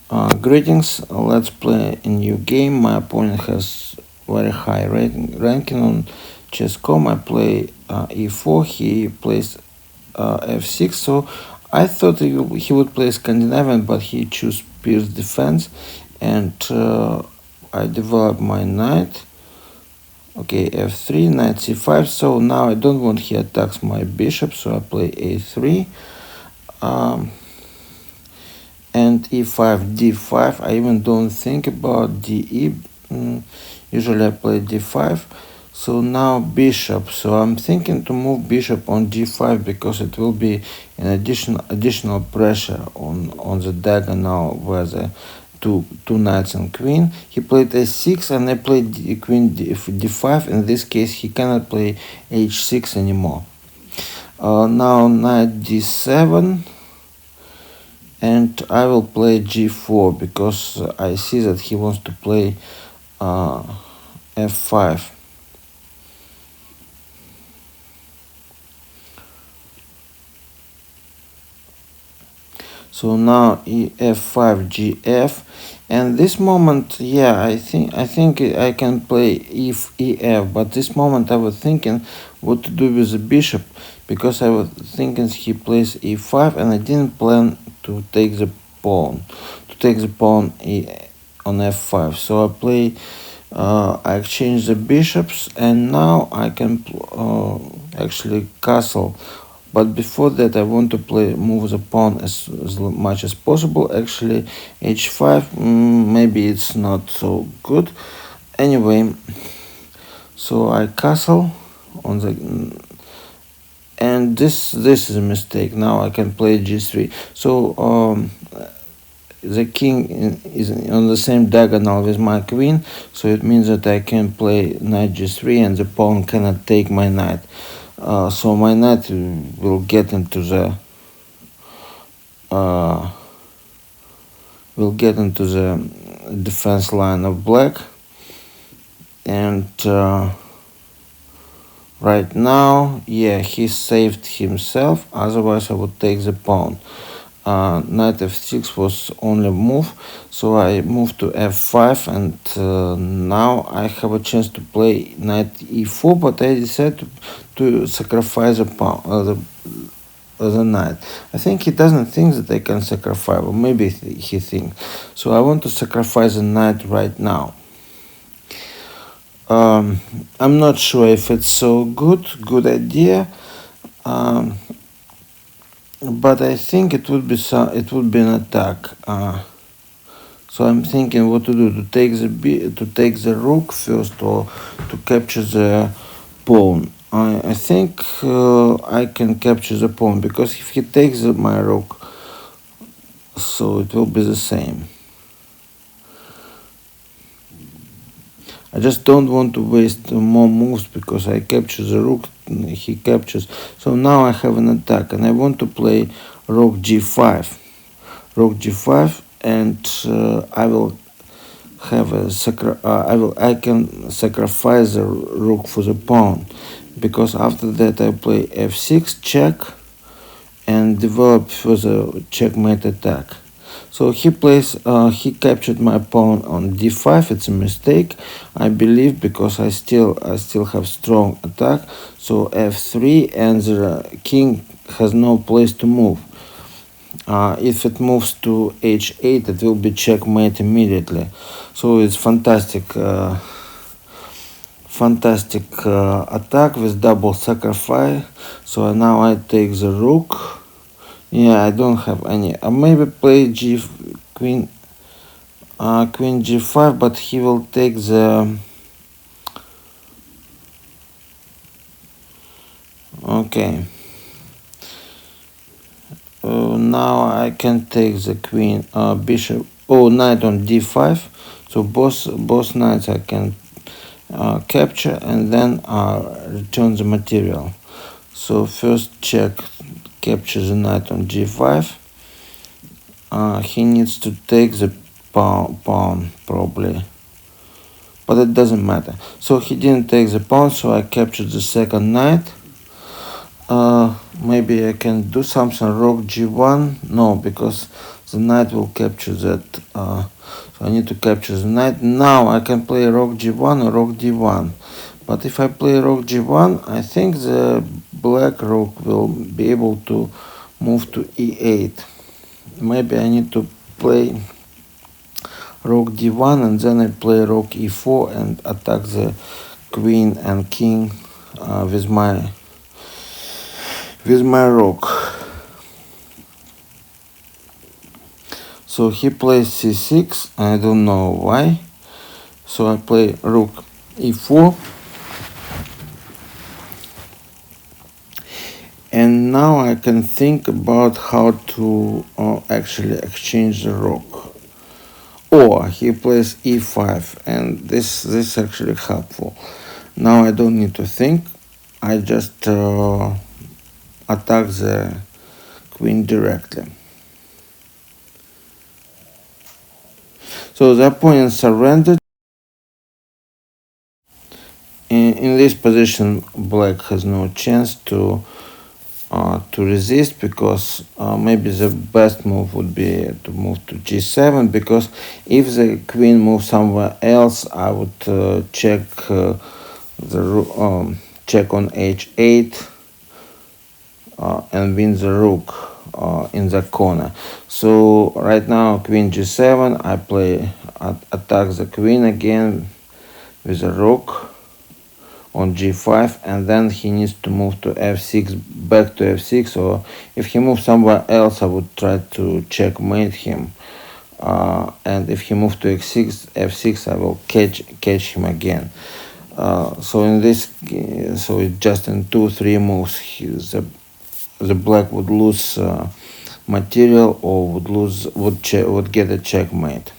Greetings, let's play a new game. My opponent has very high ranking on chess.com. I play e4, he plays f6, so I thought he would play Scandinavian, but he chose Pirc defense, and I develop my knight. Okay, f3, knight c5, so now I don't want he attacks my bishop, so I play a3. And e5, d5. I even don't think about de. Usually I play d5. So now bishop. So I'm thinking to move bishop on d5 because it will be an additional pressure on the diagonal where the two knights and queen. He played a6 and I played queen d5. In this case he cannot play h6 anymore. Now knight d7. And I will play g4 because I see that he wants to play f5. So now f5 gf, and this moment, yeah, I think I can play ef, but this moment I was thinking what to do with the bishop, because I was thinking he plays e5 and I didn't plan to take the pawn on f5. So I play I exchange the bishops, and now I can actually castle. But before that I want to move the pawn as much as possible. Actually h5, maybe it's not so good. Anyway, so I castle on the and this is a mistake. Now I can play g3. So the king is on the same diagonal with my queen, so it means that I can play knight g3 and the pawn cannot take my knight. So my knight will get into the defense line of black, and right now, yeah, he saved himself, otherwise I would take the pawn. Knight f6 was only move, so I moved to f5, and now I have a chance to play knight e4, but I decided to sacrifice the knight. I think he doesn't think that I can sacrifice, or maybe he thinks. So I want to sacrifice the knight right now. I'm not sure if it's so good idea, but I think it would be an attack. So I'm thinking what to do: to take the rook first, or to capture the pawn. I think I can capture the pawn, because if he takes my rook, so it will be the same. I just don't want to waste more moves, because I capture the rook, he captures. So now I have an attack, and I want to play rook g5, and I will have I can sacrifice the rook for the pawn, because after that I play f6 check and develop for the checkmate attack. So he captured my pawn on d5. It's a mistake, I believe, because I still have strong attack. So f3, and the king has no place to move. If it moves to h8, it will be checkmate immediately. So it's fantastic attack with double sacrifice. So now I take the rook. Yeah, I don't have any. I maybe play queen g5, but he will take the. Okay. Now I can take the queen, bishop. Oh, knight on d5. So both knights I can capture, and then return the material. So first check. Capture the knight on g5. He needs to take the pawn probably, but it doesn't matter. So he didn't take the pawn, so I captured the second knight. Maybe I can do something. Rook g1. No, because the knight will capture that. So I need to capture the knight. Now I can play rook g1 or rook d1. But if I play rook g1, I think the black rook will be able to move to e8. Maybe I need to play rook d1 and then I play rook e4 and attack the queen and king with my rook. So he plays c6. I don't know why. So I play rook e4. And now I can think about how to actually exchange the rook. Or he plays e5, and this is actually helpful. Now I don't need to think. I just attack the queen directly. So the opponent surrendered. In this position, black has no chance to resist, because maybe the best move would be to move to g7, because if the queen moves somewhere else, I would check check on h8 and win the rook in the corner. So right now queen g7, I play attack the queen again with a rook on g5, and then he needs to move to f6, back to f6, or if he moves somewhere else, I would try to checkmate him, and if he moves to f6, I will catch him again. So in this, so it just in 2-3 moves, the black would lose material, or would get a checkmate.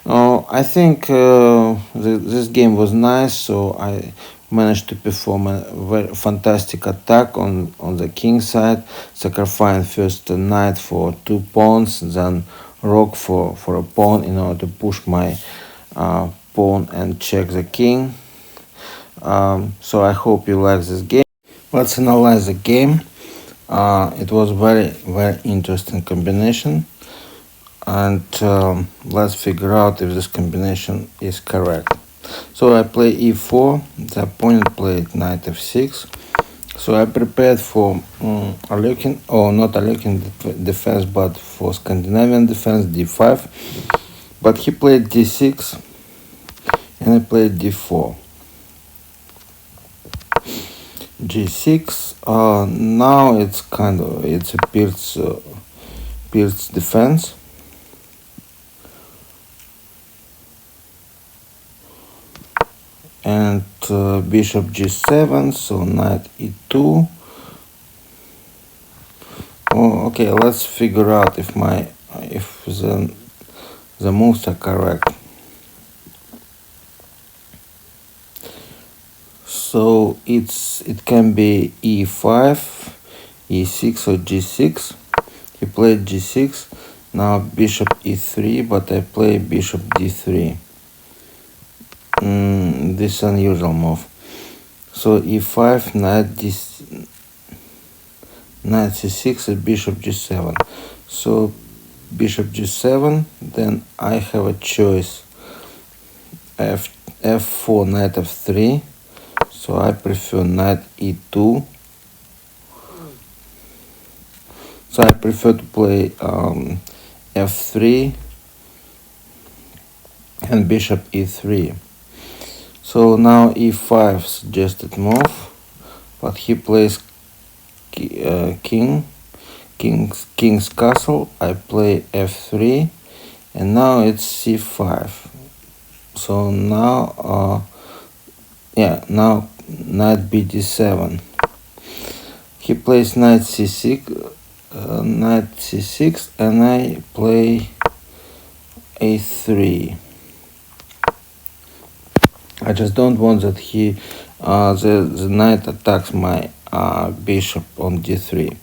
I think this game was nice, so I managed to perform a very fantastic attack on the king side, sacrificing first the knight for 2 pawns, then rook for a pawn in order to push my pawn and check the king. So I hope you like this game. Let's analyze the game. It was very interesting combination. And let's figure out if this combination is correct. So I play e4, the opponent played knight f6. So I prepared for Alekhine, or not Alekhine defense, but for Scandinavian defense, d5. But he played d6, and I played d4. g6, now it's a Pirc's defense. And bishop g7, so knight e2. Oh, okay, let's figure out if the moves are correct. So it can be e5, e6, or g6. He played g6. Now bishop e3, but I play bishop d3. This unusual move. So e5, knight c6, and bishop g7. So bishop g7, then I have a choice. f4, knight f3. So I prefer knight e2. So I prefer to play f3 and bishop e3. So now e5, suggested move, but he plays king's castle. I play f3, and now it's c5. So now now knight bd7. He plays knight c6, and I play a3. I just don't want that the knight attacks my bishop on d3.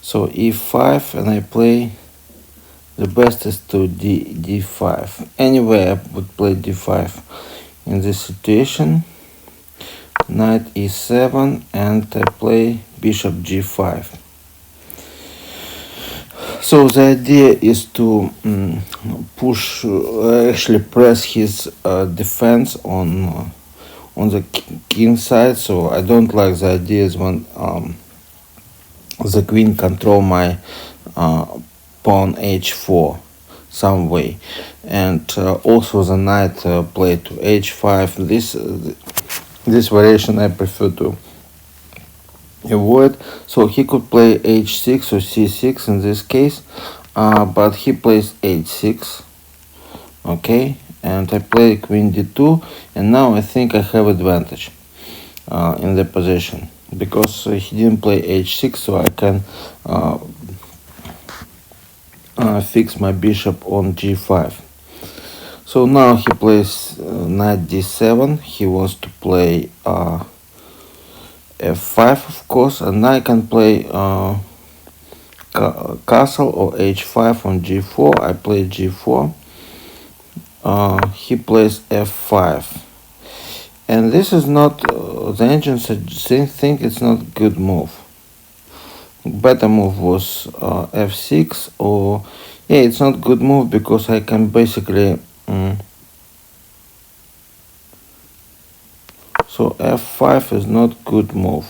So e5, and I play, the best is to d5. Anyway, I would play d5 in this situation. Knight e7, and I play bishop g5. So the idea is to push, actually press his defense on the king side. So I don't like the ideas when the queen control my pawn h4 some way, and also the knight play to h5. This variation I prefer to avoid. So he could play h6 or c6 in this case, but he plays h6. Okay, and I play queen d2, and now I think I have advantage in the position, because he didn't play h6, so I can fix my bishop on g5. So now he plays knight d7. He wants to play f5, of course, and I can play castle or h5 on g4. I play g4. He plays f5, and this is not the engines think it's not a good move. Better move was f6, or yeah, it's not good move because I can basically so f5 is not good move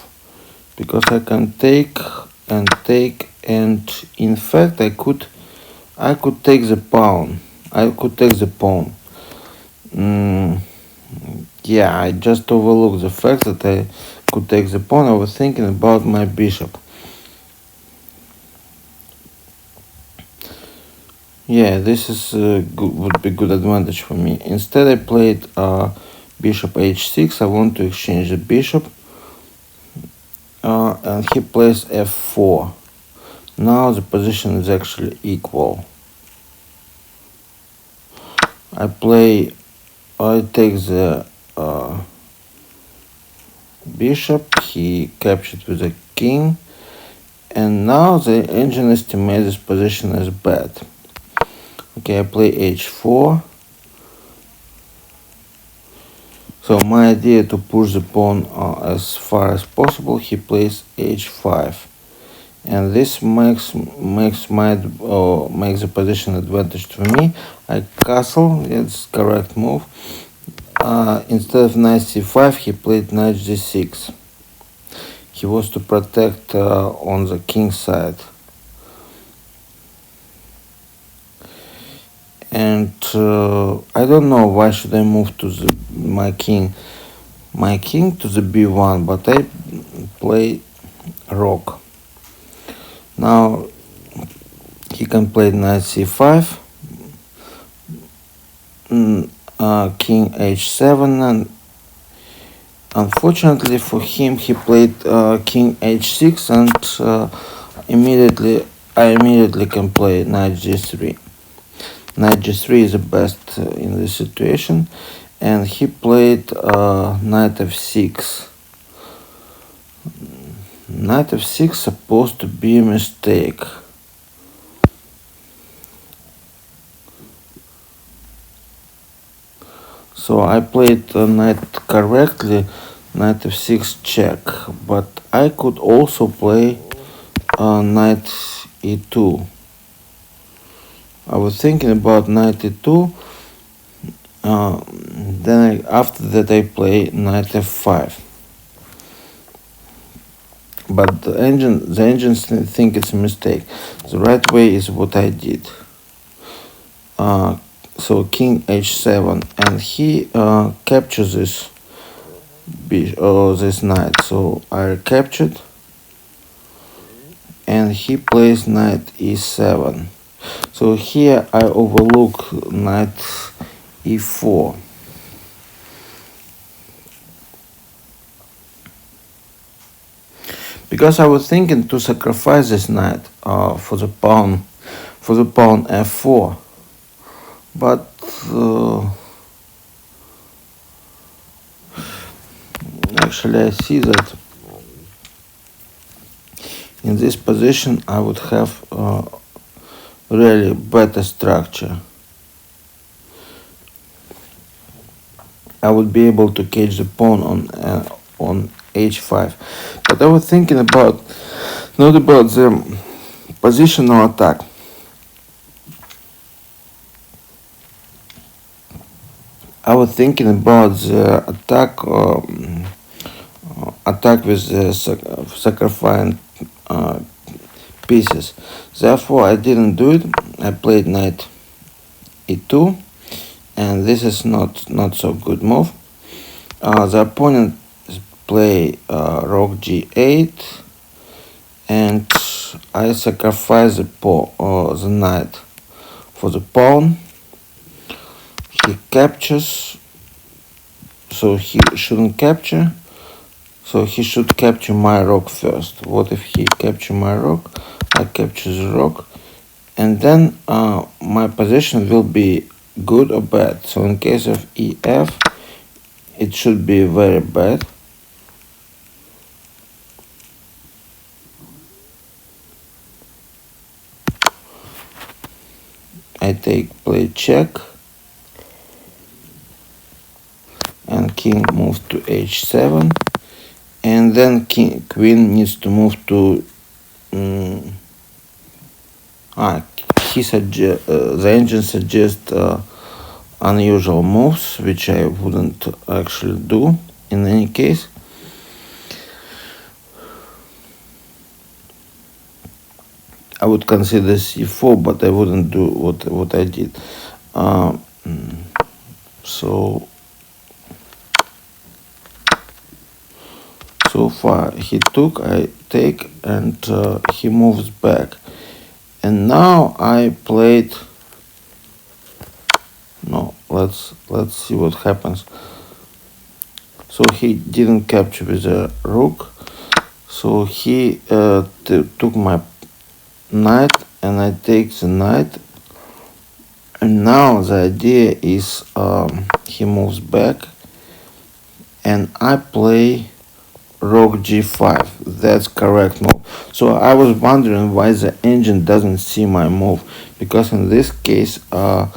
because I can take, and in fact I could take the pawn. I could take the pawn. Yeah, I just overlooked the fact that I could take the pawn. I was thinking about my bishop. Yeah, this is would be good advantage for me. Instead I played bishop h6. I want to exchange the bishop, and he plays f4. Now the position is actually equal. I take the bishop. He captured with a king, and now the engine estimates this position as bad. Okay, I play h4. So my idea to push the pawn as far as possible. He plays h5, and this makes the position advantage to me. I castle. It's correct move. Instead of knight c5, he played knight g6. He was to protect on the king side. And I don't know why should I move to my king to the b1, but I play rook. Now he can play knight c5, king h7, and unfortunately for him he played king h6, and I immediately can play knight g3. Knight g3 is the best in this situation, and he played knight f6. Knight f6 supposed to be a mistake. So I played knight correctly, knight f6 check, but I could also play knight e2. I was thinking about knight e2. Then after that I play knight f5. But the engines think it's a mistake. The right way is what I did. So king h7, and he captures this knight. So I captured, and he plays knight e7. So here I overlook knight e4. Because I was thinking to sacrifice this knight for the pawn f4, but actually I see that in this position I would have really better structure. I would be able to catch the pawn on h5, but I was thinking about not about the positional attack. I was thinking about the attack with the sacrificing pieces. Therefore, I didn't do it. I played knight e2, and this is not so good move. The opponent play rook g8, and I sacrifice the knight for the pawn. He captures, so he shouldn't capture. So he should capture my rook first. What if he capture my rook? I capture the rook, and then my position will be good or bad. So in case of EF, it should be very bad. I play check, and king moves to h7, and then queen needs to move to the engine suggests unusual moves, which I wouldn't actually do in any case. I would consider c4, but I wouldn't do what I did. So far he took, I take, and he moves back. And now I played. No, let's see what happens. So he didn't capture with a rook. So he took my knight, and I take the knight. And now the idea is he moves back, and I play rook g5. That's correct move. So I was wondering why the engine doesn't see my move, because in this case I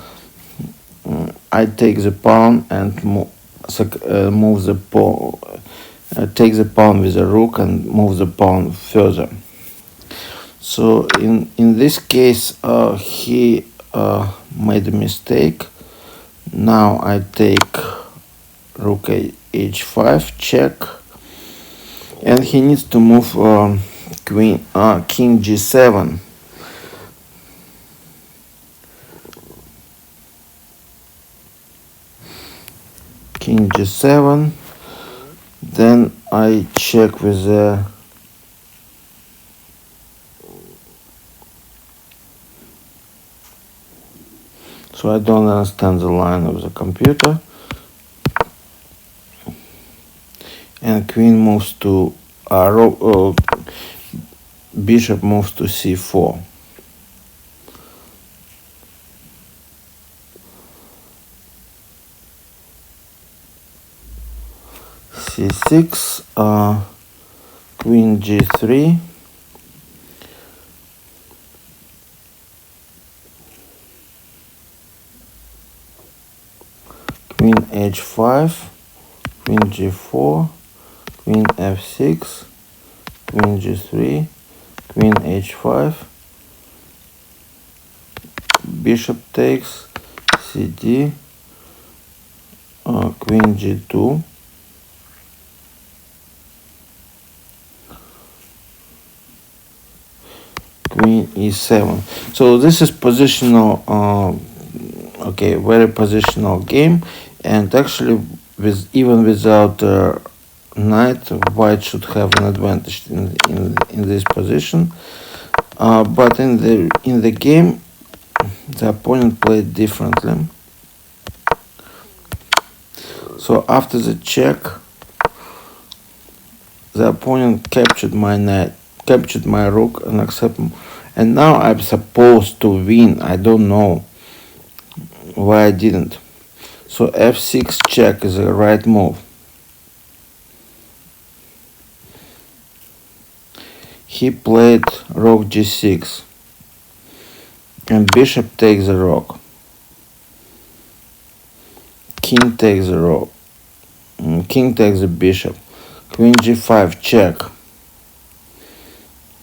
take the pawn and move the pawn, take the pawn with the rook and move the pawn further. So in this case he made a mistake. Now I take rook h5 check, and he needs to move king g7. King g7. Then I check with the so I don't understand the line of the computer. And queen moves to bishop moves to c4. c6, queen g3, queen h5, queen g4, queen f6, queen g3, queen h5, bishop takes, cd, queen g2, queen e7. So this is positional, okay, very positional game, and actually even without knight, white should have an advantage in this position, but in the game the opponent played differently. So after the check, the opponent captured my knight, captured my rook, and now I'm supposed to win. I don't know why I didn't. So f6 check is the right move. He played rook g6, and bishop takes the rook. King takes the rook. King takes the bishop. Queen g5 check.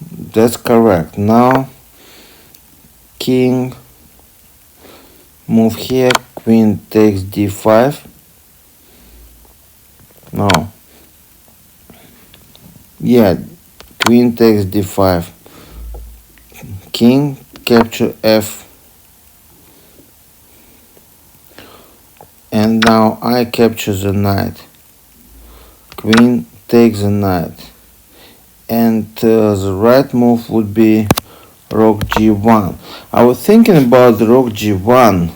That's correct. Now king move here. Queen takes d5. Yeah, queen takes d5, king capture f, and now I capture the knight. Queen takes the knight, and the right move would be rook g1. I was thinking about the rook g1,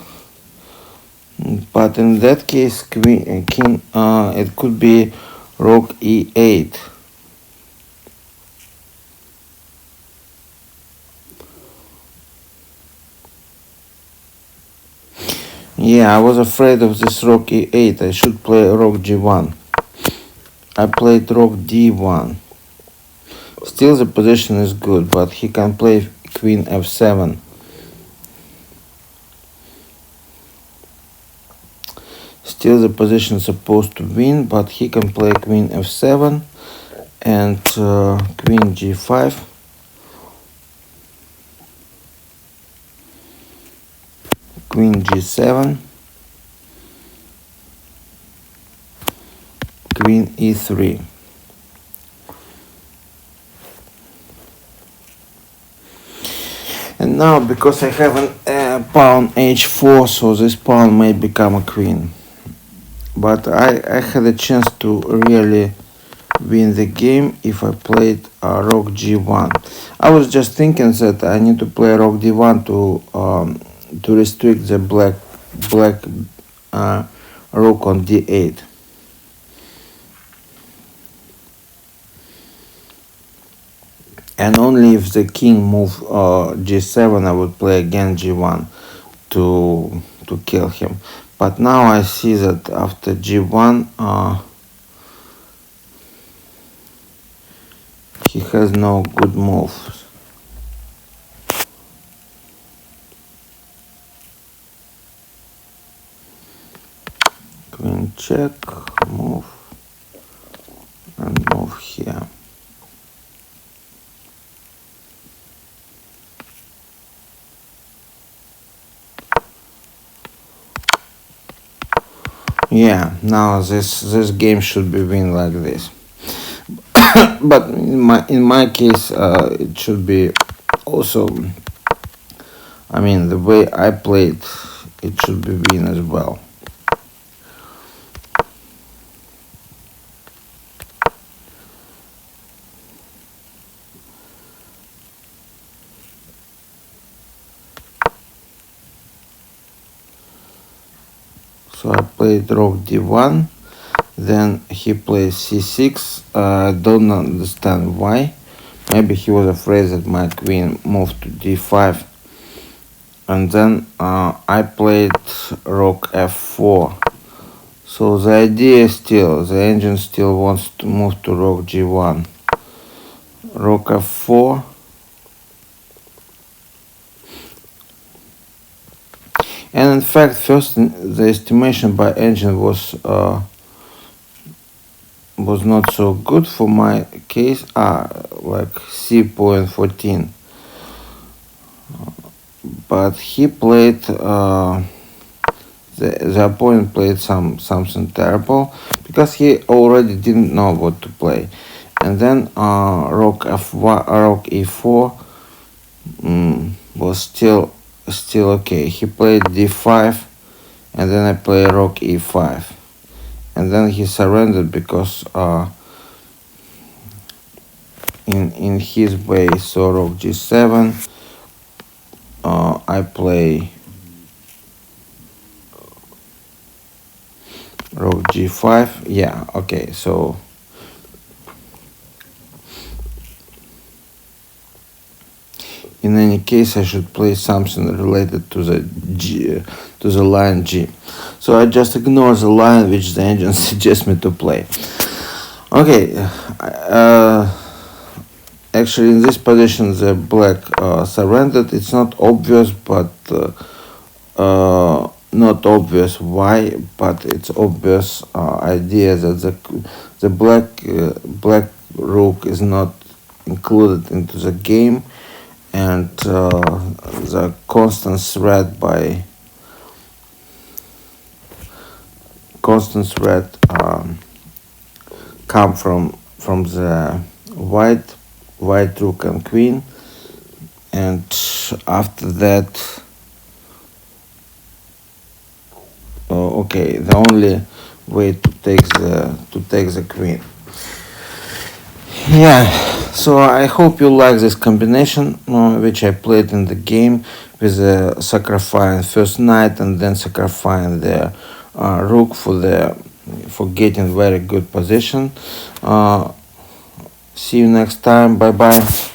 but in that case, king, it could be rook e8. Yeah, I was afraid of this rook e8. I should play rook g1. I played rook d1. Still the position is good, but he can play queen f7. Still the position is supposed to win, but he can play queen f7 and queen g5. Queen g7. Queen e3. And now, because I have a pawn h4, so this pawn may become a queen. But I had a chance to really win the game if I played rook g1. I was just thinking that I need to play rook d1 to restrict the black rook on d8. And only if the king move g7, I would play again g1 to kill him. But now I see that after g1 he has no good moves. Queen check, move, and move here. Yeah, now this game should be win like this. But in my case, it should be also. I mean, the way I played, it should be win as well. So I played rook d1, then he plays c6. I don't understand why. Maybe he was afraid that my queen moved to d5. And then I played rook f4. So the idea is still, the engine still wants to move to rook g1. Rook f4. And in fact, first the estimation by engine was not so good for my case. Like c.14. But he played the opponent played something terrible because he already didn't know what to play. And then rook e4 was still okay. He played d5, and then I play rook e5, and then he surrendered because in his way. So rook g7, I play rook g5. Yeah, okay, so in any case I should play something related to the line G. So I just ignore the line which the engine suggests me to play. Okay, actually in this position the black surrendered. It's not obvious, but not obvious why, but it's obvious idea that the black rook is not included into the game, and the constant threat come from the white, rook and queen, and after that, okay, the only way to take the queen. Yeah, so I hope you like this combination which I played in the game, with sacrificing first knight and then sacrificing the rook for getting very good position. See you next time. Bye bye.